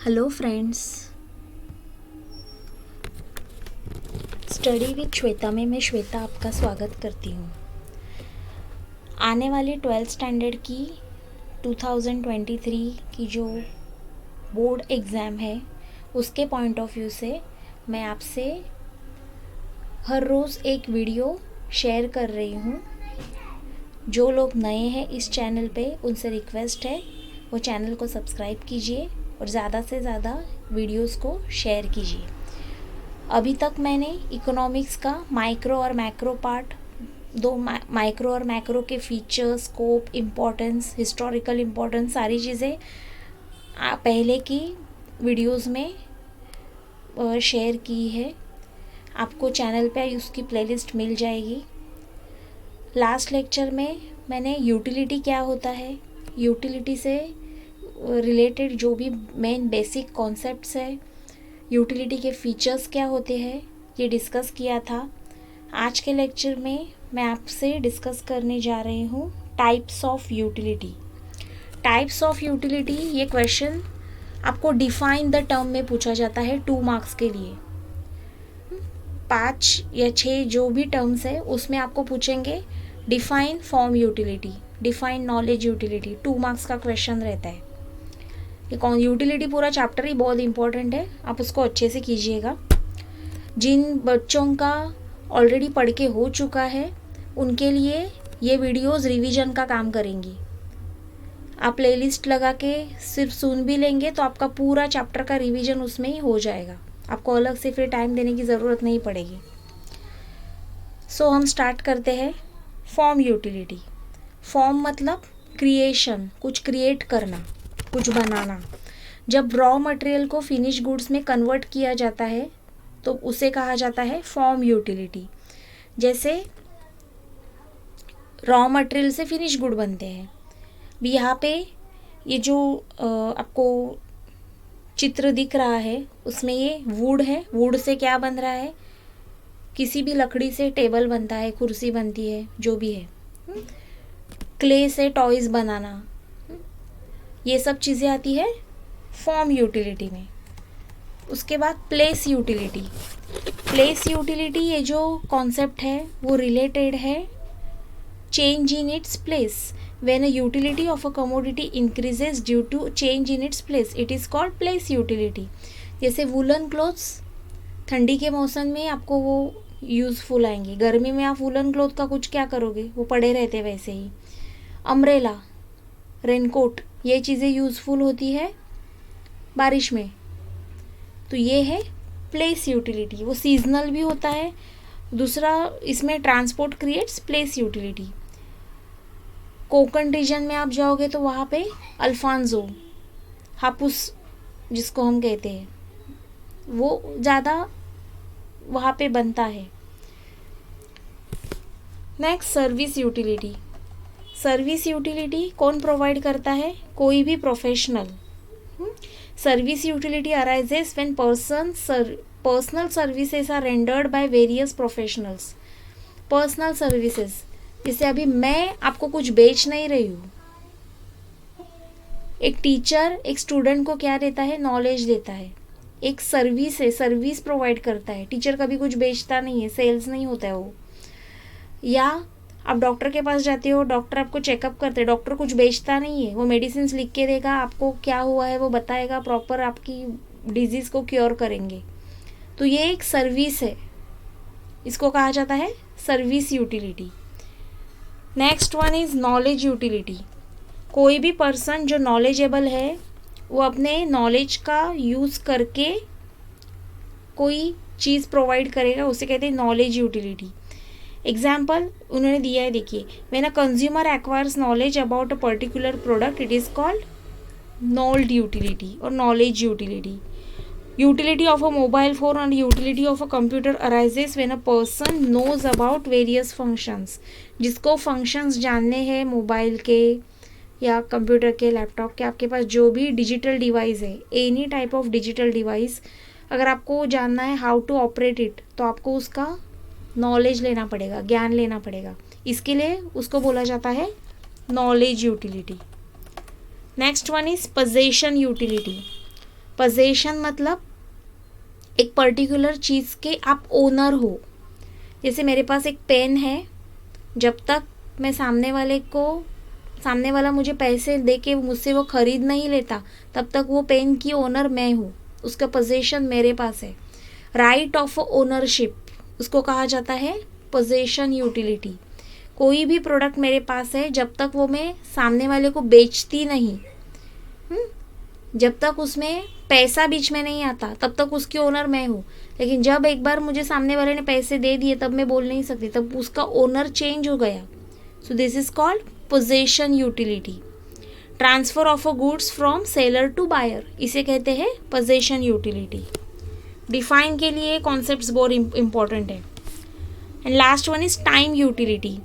Hello friends, study with Shweta में मैं श्वेता आपका स्वागत करती हूँ। आने वाली 12th स्टैंडर्ड की 2023 की जो बोर्ड एग्ज़ाम है उसके पॉइंट ऑफ व्यू से मैं आपसे हर रोज़ एक वीडियो शेयर कर रही हूँ। जो लोग नए हैं इस चैनल पे उनसे रिक्वेस्ट है वो चैनल को सब्सक्राइब कीजिए और ज़्यादा से ज़्यादा वीडियोस को शेयर कीजिए। अभी तक मैंने इकोनॉमिक्स का माइक्रो और मैक्रो पार्ट, दो माइक्रो और मैक्रो के features, scope, importance, historical importance, सारी चीज़ें पहले की वीडियोस में शेयर की है। आपको चैनल पे उसकी प्लेलिस्ट मिल जाएगी। लास्ट लेक्चर में मैंने यूटिलिटी क्या होता है, यूटिलिटी से रिलेटेड जो भी मेन बेसिक कॉन्सेप्ट्स है, यूटिलिटी के फीचर्स क्या होते हैं, ये डिस्कस किया था। आज के लेक्चर में मैं आपसे डिस्कस करने जा रही हूँ types of utility. Types of utility, ये क्वेश्चन आपको डिफाइन द टर्म में पूछा जाता है 2 मार्क्स के लिए। 5 या 6 जो भी टर्म्स है उसमें आपको पूछेंगे define form utility, define knowledge utility. 2 marks का क्वेश्चन रहता है। यूटिलिटी पूरा चैप्टर ही बहुत इंपॉर्टेंट है, आप उसको अच्छे से कीजिएगा। जिन बच्चों का ऑलरेडी पढ़ के हो चुका है उनके लिए ये वीडियोस रिवीजन का काम करेंगी। आप प्लेलिस्ट लगा के सिर्फ सुन भी लेंगे तो आपका पूरा चैप्टर का रिवीजन उसमें ही हो जाएगा। आपको अलग से फिर टाइम देने की ज़रूरत नहीं पड़ेगी। सो हम स्टार्ट करते हैं। Form utility. फॉर्म मतलब क्रिएशन, कुछ क्रिएट करना, कुछ बनाना। जब रॉ मटेरियल को फिनिश गुड्स में कन्वर्ट किया जाता है तो उसे कहा जाता है फॉर्म यूटिलिटी। जैसे रॉ मटेरियल से फिनिश गुड बनते हैं। भी यहाँ पे ये जो आपको चित्र दिख रहा है उसमें ये वुड है। वुड से क्या बन रहा है, किसी भी लकड़ी से टेबल बनता है, कुर्सी बनती है, जो भी है। क्ले से टॉयज बनाना, ये सब चीज़ें आती है फॉर्म यूटिलिटी में। उसके बाद प्लेस यूटिलिटी। प्लेस यूटिलिटी, ये जो कॉन्सेप्ट है वो रिलेटेड है change in its place. When a utility of a commodity increases due to change in its place, it is called place utility. जैसे वुलन क्लोथ्स, ठंडी के मौसम में आपको वो यूज़फुल आएंगे। गर्मी में आप वुलन क्लोथ का कुछ क्या करोगे, वो पड़े रहते वैसे ही। अम्ब्रेला, रेनकोट, ये चीज़ें यूज़फुल होती है बारिश में। तो ये है प्लेस यूटिलिटी। वो सीजनल भी होता है। दूसरा, इसमें transport creates place utility. Konkan region में आप जाओगे तो वहाँ पे अल्फांजो, हापुस जिसको हम कहते हैं, वो ज़्यादा वहाँ पे बनता है। Next, service utility. Service utility कौन प्रोवाइड करता है, कोई भी professional. Service utility arises when personal services are rendered by various professionals. Personal services, जैसे अभी मैं आपको कुछ बेच नहीं रही हूँ। एक टीचर एक स्टूडेंट को क्या देता है, नॉलेज देता है। एक सर्विस है, सर्विस प्रोवाइड करता है। टीचर कभी कुछ बेचता नहीं है, सेल्स नहीं होता है वो। या आप डॉक्टर के पास जाते हो, डॉक्टर आपको चेकअप करते हैं, डॉक्टर कुछ बेचता नहीं है, वो मेडिसिन लिख के देगा, आपको क्या हुआ है वो बताएगा, प्रॉपर आपकी डिजीज़ को क्योर करेंगे। तो ये एक सर्विस है, इसको कहा जाता है service utility. Next one is knowledge utility. कोई भी पर्सन जो नॉलेजेबल है वो अपने नॉलेज का यूज़ करके कोई चीज़ प्रोवाइड करेगा, उसे कहते हैं नॉलेज यूटिलिटी। एग्जाम्पल उन्होंने दिया है, देखिए, when a consumer acquires knowledge about a particular product, it is called नॉल्ड यूटिलिटी और knowledge utility. Utility of a mobile phone और utility of a computer arises when a person knows about various functions. जिसको functions जानने हैं mobile के या computer के, laptop के, आपके पास जो भी डिजिटल डिवाइस है, any type of digital device, अगर आपको जानना है हाउ टू ऑपरेट इट तो आपको उसका नॉलेज लेना पड़ेगा, ज्ञान लेना पड़ेगा। इसके लिए उसको बोला जाता है knowledge utility. Next one is possession utility. Possession मतलब एक पर्टिकुलर चीज़ के आप ओनर हो। जैसे मेरे पास एक पेन है, जब तक मैं सामने वाला मुझे पैसे दे के मुझसे वो ख़रीद नहीं लेता, तब तक वो पेन की ओनर मैं हूँ, उसका पोजेशन मेरे पास है। राइट ऑफ ओनरशिप उसको कहा जाता है पोजेशन यूटिलिटी। कोई भी प्रोडक्ट मेरे पास है, जब तक वो मैं सामने वाले को बेचती नहीं, जब तक उसमें पैसा बीच में नहीं आता, तब तक उसकी ओनर मैं हूँ। लेकिन जब एक बार मुझे सामने वाले ने पैसे दे दिए, तब मैं बोल नहीं सकती, तब उसका ओनर चेंज हो गया। So this is called possession utility. Transfer of a goods from seller to buyer, इसे कहते हैं पोजेशन यूटिलिटी। डिफाइन के लिए कॉन्सेप्ट्स बहुत इंपॉर्टेंट है। And last one is time utility.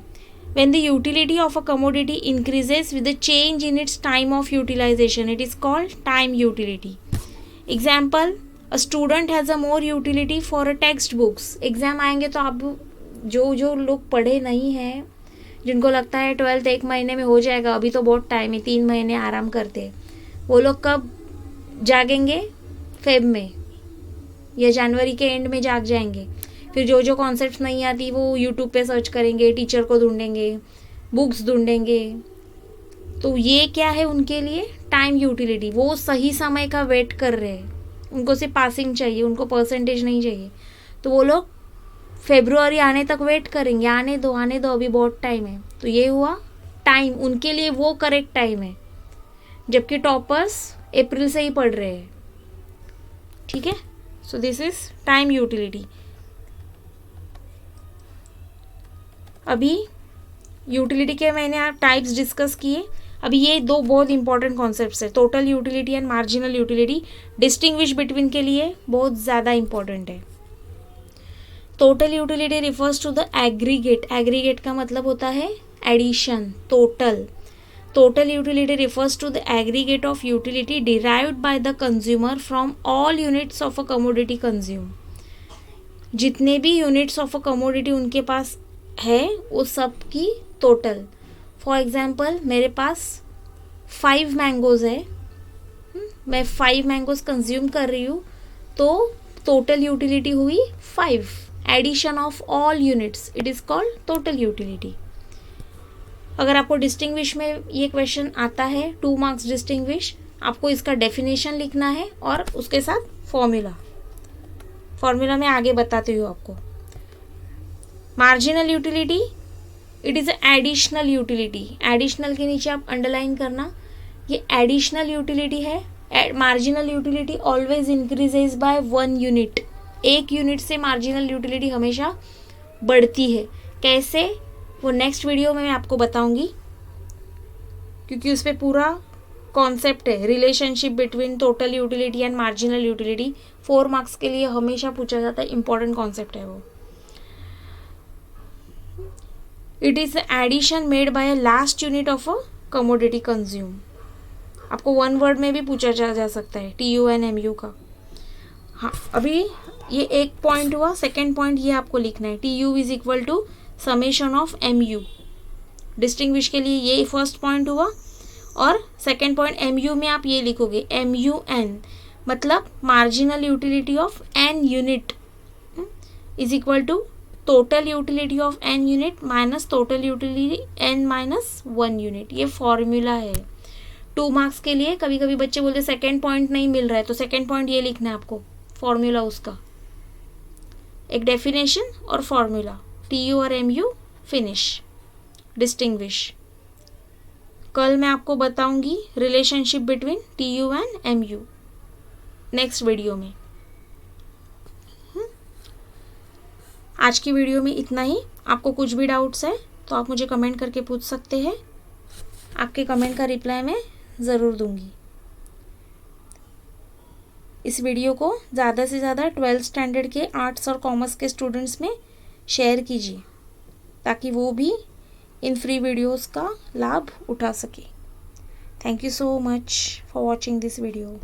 When the utility of a commodity increases with the change in its time of utilization, it is called time utility. Example, a student has a more utility for a textbooks. Exam आएंगे तो आप जो लोग पढ़े नहीं हैं, जिनको लगता है 12th 1 महीने में हो जाएगा, अभी तो बहुत टाइम है, 3 महीने आराम करते हैं, वो लोग कब जागेंगे? फेब में या जनवरी के एंड में जाग जाएंगे। फिर जो कॉन्सेप्ट्स नहीं आती वो यूट्यूब पे सर्च करेंगे, टीचर को ढूंढेंगे, बुक्स ढूंढेंगे। तो ये क्या है उनके लिए? Time utility. वो सही समय का वेट कर रहे हैं, उनको सिर्फ पासिंग चाहिए, उनको परसेंटेज नहीं चाहिए। तो वो लोग फेब्रुआरी आने तक वेट करेंगे, आने दो अभी बहुत टाइम है। तो ये हुआ टाइम, उनके लिए वो करेक्ट टाइम है, जबकि टॉपर्स अप्रैल से ही पढ़ रहे हैं। ठीक है, so this is time utility. अभी यूटिलिटी के मैंने टाइप्स डिस्कस किए। अभी ये दो बहुत इंपॉर्टेंट कॉन्सेप्ट्स है, total utility and marginal utility. Distinguish between के लिए बहुत ज़्यादा इंपॉर्टेंट है। Total utility refers to the aggregate. Aggregate का मतलब होता है addition, total. Total utility refers to the aggregate of utility derived by the consumer from all units of a commodity consume. जितने भी यूनिट्स ऑफ अ कमोडिटी उनके पास है, वो सब की टोटल। फॉर एग्जाम्पल, मेरे पास 5 मैंगोज़ है, मैं 5 मैंगोज़ कंज्यूम कर रही हूँ, तो टोटल यूटिलिटी हुई 5। Addition of all units, it is called total utility. अगर आपको डिस्टिंग्विश में ये क्वेश्चन आता है, 2 मार्क्स डिस्टिंग्विश, आपको इसका डेफिनेशन लिखना है और उसके साथ फॉर्मूला मैं आगे बताती हूँ आपको। Marginal utility, it is additional utility. Additional के नीचे आप अंडरलाइन करना, ये एडिशनल यूटिलिटी है। Marginal utility always increases by 1 unit. 1 unit से मार्जिनल यूटिलिटी हमेशा बढ़ती है। कैसे, वो नेक्स्ट वीडियो में मैं आपको बताऊंगी, क्योंकि उस पर पूरा कॉन्सेप्ट है, relationship between total utility and marginal utility. 4 marks के लिए हमेशा पूछा जाता है, इंपॉर्टेंट कॉन्सेप्ट है वो। It is addition made by a last unit of a commodity consume. आपको 1 वर्ड में भी पूछा जा सकता है, TU एंड MU का। हाँ, अभी ये एक पॉइंट हुआ। सेकेंड पॉइंट ये आपको लिखना है, TU is equal to summation of MU। Distinguish के लिए ये फर्स्ट पॉइंट हुआ, और सेकेंड पॉइंट MU में आप ये लिखोगे MUN, मतलब marginal utility of N unit is equal to total utility of N unit minus total utility N minus 1 unit. ये फॉर्मूला है 2 मार्क्स के लिए। कभी कभी बच्चे बोलते सेकेंड पॉइंट नहीं मिल रहा है, तो सेकेंड पॉइंट ये लिखना है आपको, फॉर्मूला उसका, एक डेफिनेशन और फॉर्मूला। TU और MU फिनिश। डिस्टिंग्विश कल मैं आपको बताऊंगी relationship between TU and MU next video में। आज की वीडियो में इतना ही। आपको कुछ भी डाउट्स है तो आप मुझे कमेंट करके पूछ सकते हैं, आपके कमेंट का रिप्लाई मैं ज़रूर दूंगी। इस वीडियो को ज़्यादा से ज़्यादा 12th स्टैंडर्ड के आर्ट्स और कॉमर्स के स्टूडेंट्स में शेयर कीजिए, ताकि वो भी इन फ्री वीडियोस का लाभ उठा सके। Thank you so much for watching this video.